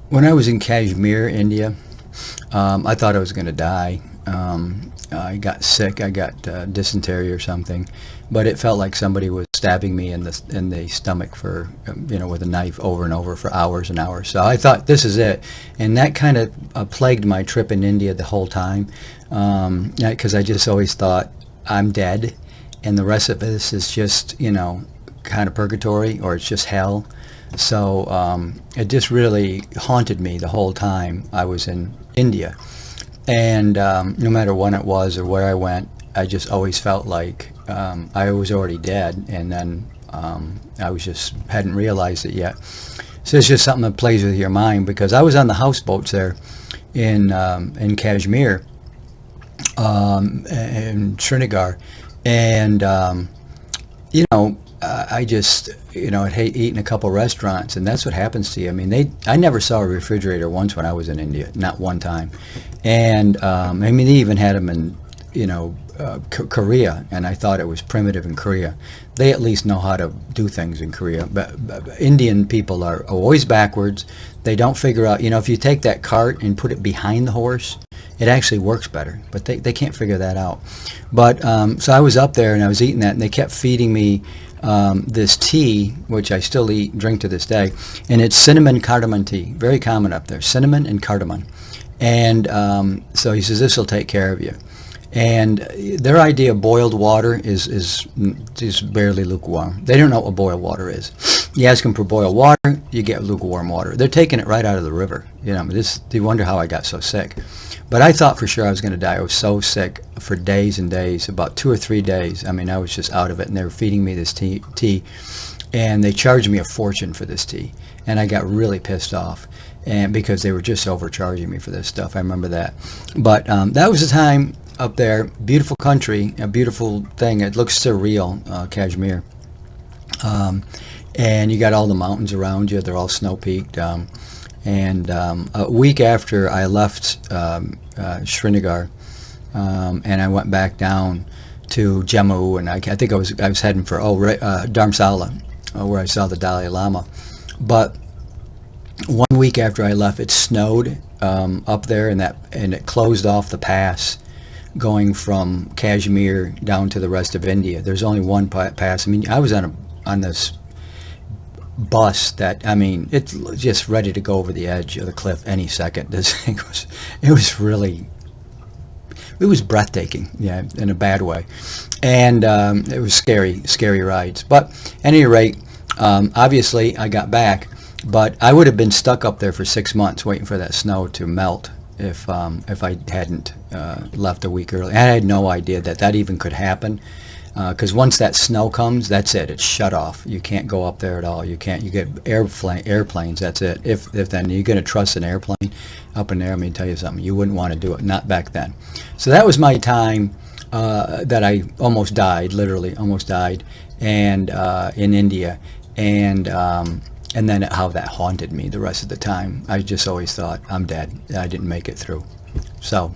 When I was in Kashmir, India, I thought I was going to die. I got sick. I got dysentery or something, but it felt like somebody was stabbing me in the stomach for with a knife over and over for hours and hours. So I thought this is it, and that kind of plagued my trip in India the whole time, because I just always thought I'm dead, and the rest of this is just kind of purgatory or it's just hell. So it just really haunted me the whole time I was in India. And no matter when it was or where I went, I just always felt like I was already dead, and then I was just hadn't realized it yet. So it's just something that plays with your mind, because I was on the houseboats there in Kashmir, in Srinagar, and I just, I'd hate eating a couple restaurants, and that's what happens to you. I mean, I never saw a refrigerator once when I was in India, not one time. And, they even had them in, Korea, and I thought it was primitive in Korea. They at least know how to do things in Korea, but Indian people are always backwards. They don't figure out, if you take that cart and put it behind the horse, it actually works better, but they can't figure that out. But so I was up there and I was eating that, and they kept feeding me this tea, which I still drink to this day, and it's cinnamon cardamom tea, very common up there, cinnamon and cardamom. And so he says, this will take care of you. And their idea of boiled water is barely lukewarm. They don't know what boiled water is. You ask them for boiled water, you get lukewarm water. They're taking it right out of the river. You wonder how I got so sick. But I thought for sure I was going to die. I was so sick for days and days, about 2 or 3 days. I mean, I was just out of it, and they were feeding me this tea, and they charged me a fortune for this tea, and I got really pissed off, and because they were just overcharging me for this stuff. I remember that. But that was the time up there. Beautiful country, a beautiful thing. It looks surreal, Kashmir. And you got all the mountains around you. They're all snow-peaked. And a week after I left Srinagar, and I went back down to Jammu, and I think I was heading for Dharamsala, where I saw the Dalai Lama. But 1 week after I left, it snowed up there, and it closed off the pass going from Kashmir down to the rest of India. There's only one pass. I mean, I was on this bus that, it's just ready to go over the edge of the cliff any second. This thing it was breathtaking, yeah, in a bad way. And it was scary rides. But at any rate, obviously I got back, but I would have been stuck up there for 6 months waiting for that snow to melt if I hadn't left a week early. I had no idea that even could happen. Because once that snow comes, that's it. It's shut off. You can't go up there at all. You can't. You get airplanes. That's it. If then you're going to trust an airplane up in there, let me tell you something. You wouldn't want to do it. Not back then. So that was my time that I almost died, literally almost died, and in India, and then how that haunted me the rest of the time. I just always thought I'm dead. I didn't make it through. So